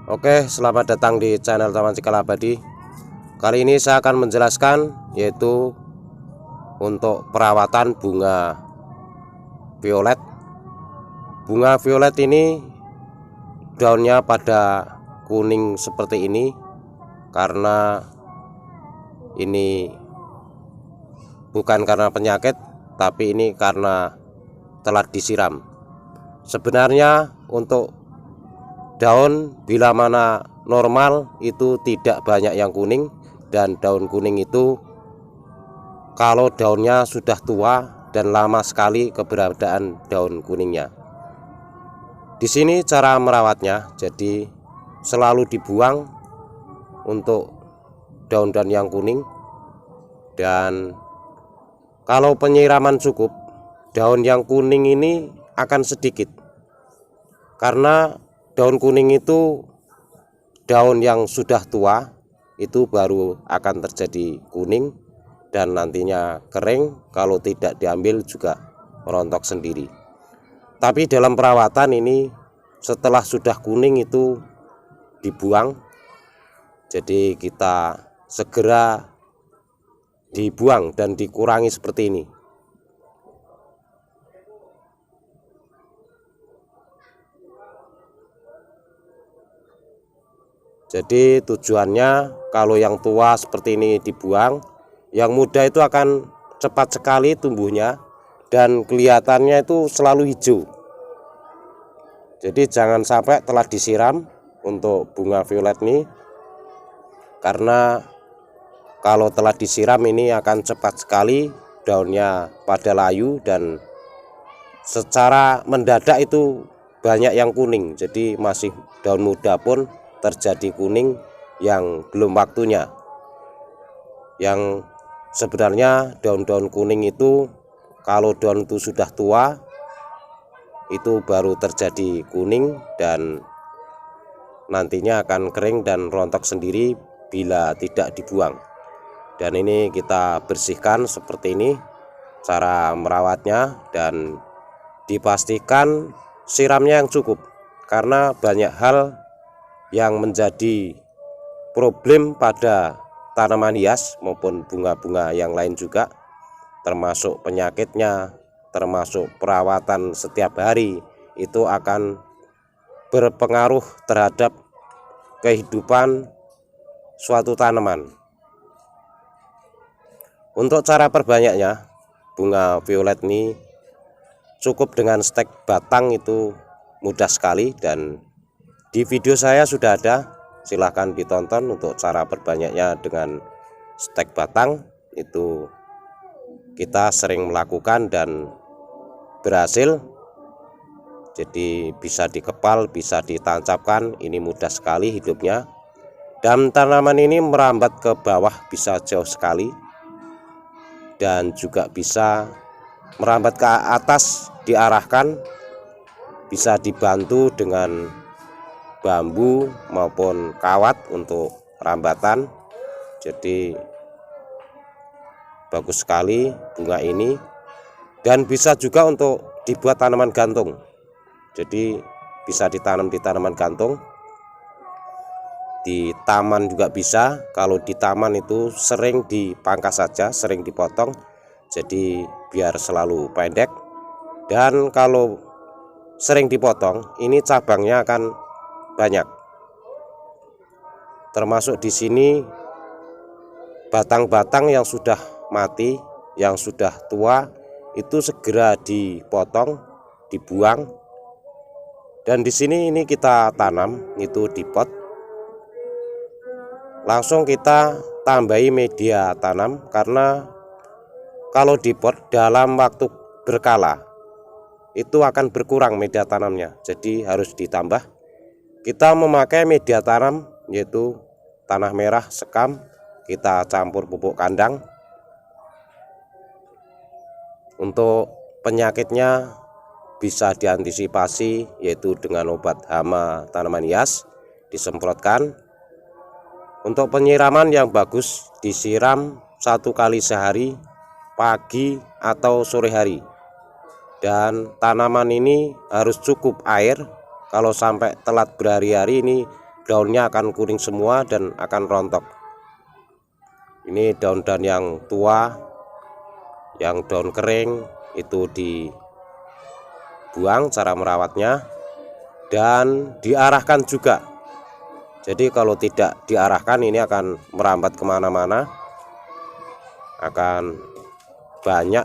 Oke, selamat datang di channel Taman Cikal Abadi. Kali ini saya akan menjelaskan yaitu untuk perawatan bunga violet. Bunga violet ini daunnya pada kuning seperti ini karena ini bukan karena penyakit, tapi ini karena telah disiram. Sebenarnya untuk daun bila mana normal itu tidak banyak yang kuning, dan daun kuning itu kalau daunnya sudah tua dan lama sekali keberadaan daun kuningnya. Di sini cara merawatnya, jadi selalu dibuang untuk daun-daun yang kuning, dan kalau penyiraman cukup, daun yang kuning ini akan sedikit karena daun kuning itu daun yang sudah tua itu baru akan terjadi kuning dan nantinya kering. Kalau tidak diambil juga merontok sendiri. Tapi dalam perawatan ini setelah sudah kuning itu dibuang. Jadi kita segera dibuang dan dikurangi seperti ini. Jadi tujuannya kalau yang tua seperti ini dibuang, yang muda itu akan cepat sekali tumbuhnya dan kelihatannya itu selalu hijau. Jadi jangan sampai telah disiram untuk bunga violet ini, karena kalau telah disiram ini akan cepat sekali daunnya pada layu dan secara mendadak itu banyak yang kuning. Jadi masih daun muda pun terjadi kuning yang belum waktunya. Yang sebenarnya daun-daun kuning itu kalau daun itu sudah tua itu baru terjadi kuning dan nantinya akan kering dan rontok sendiri bila tidak dibuang. Dan ini kita bersihkan seperti ini cara merawatnya, dan dipastikan siramnya yang cukup karena banyak hal yang menjadi problem pada tanaman hias maupun bunga-bunga yang lain juga, termasuk penyakitnya, termasuk perawatan setiap hari, itu akan berpengaruh terhadap kehidupan suatu tanaman. Untuk cara perbanyaknya, bunga violet ini cukup dengan stek batang itu mudah sekali, dan di video saya sudah ada, silahkan ditonton untuk cara perbanyaknya dengan stek batang. Itu kita sering melakukan dan berhasil. Jadi bisa dikepal, bisa ditancapkan, ini mudah sekali hidupnya. Dan tanaman ini merambat ke bawah bisa jauh sekali, dan juga bisa merambat ke atas diarahkan, bisa dibantu dengan bambu maupun kawat untuk rambatan. Jadi bagus sekali bunga ini, dan bisa juga untuk dibuat tanaman gantung. Jadi bisa ditanam di tanaman gantung, di taman juga bisa. Kalau di taman itu sering dipangkas saja, sering dipotong, jadi biar selalu pendek. Dan kalau sering dipotong, ini cabangnya akan banyak. Termasuk di sini batang-batang yang sudah mati, yang sudah tua, itu segera dipotong, dibuang. Dan di sini ini kita tanam itu di pot. Langsung kita tambahi media tanam, karena kalau di pot dalam waktu berkala itu akan berkurang media tanamnya, jadi harus ditambah. Kita memakai media tanam yaitu tanah merah sekam, kita campur pupuk kandang. Untuk penyakitnya bisa diantisipasi yaitu dengan obat hama tanaman hias disemprotkan. Untuk penyiraman yang bagus, disiram 1 kali sehari, pagi atau sore hari. Dan tanaman ini harus cukup air. Kalau sampai telat berhari-hari ini daunnya akan kuning semua dan akan rontok. Ini daun-daun yang tua, yang daun kering itu dibuang cara merawatnya dan diarahkan juga. Jadi kalau tidak diarahkan ini akan merambat kemana-mana, akan banyak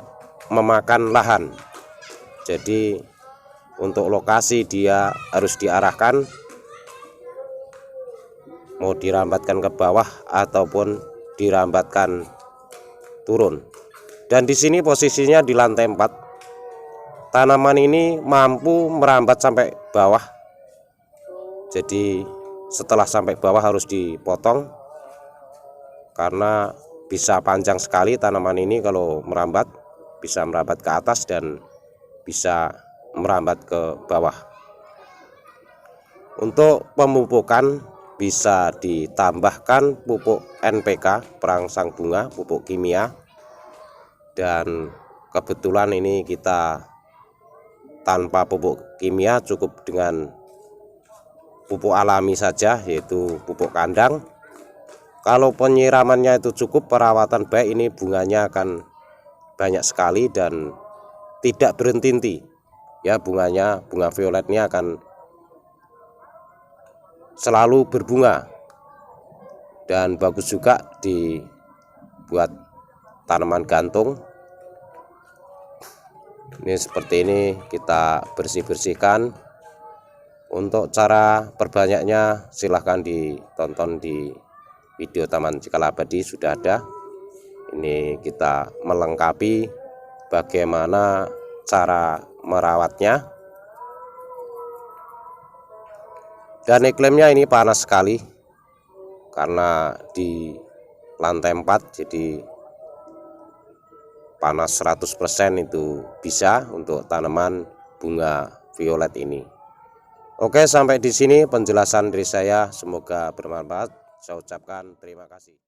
memakan lahan. Jadi untuk lokasi dia harus diarahkan, mau dirambatkan ke bawah ataupun dirambatkan turun. Dan di sini posisinya di lantai 4. Tanaman ini mampu merambat sampai bawah. Jadi setelah sampai bawah harus dipotong karena bisa panjang sekali tanaman ini. Kalau merambat bisa merambat ke atas dan bisa merambat ke bawah. Untuk pemupukan bisa ditambahkan pupuk NPK, perangsang bunga, pupuk kimia. Dan kebetulan ini kita tanpa pupuk kimia, cukup dengan pupuk alami saja, yaitu pupuk kandang. Kalau penyiramannya itu cukup, perawatan baik, ini bunganya akan banyak sekali dan tidak berhenti-henti. Ya, bunga violetnya akan selalu berbunga dan bagus juga dibuat tanaman gantung. Ini seperti ini kita bersihkan. Untuk cara perbanyaknya silahkan ditonton di video Taman Cikal Abadi, sudah ada. Ini kita melengkapi bagaimana cara merawatnya. Dan iklimnya ini panas sekali karena di lantai 4, jadi panas 100% itu bisa untuk tanaman bunga violet ini. Oke, sampai di sini penjelasan dari saya, semoga bermanfaat. Saya ucapkan terima kasih.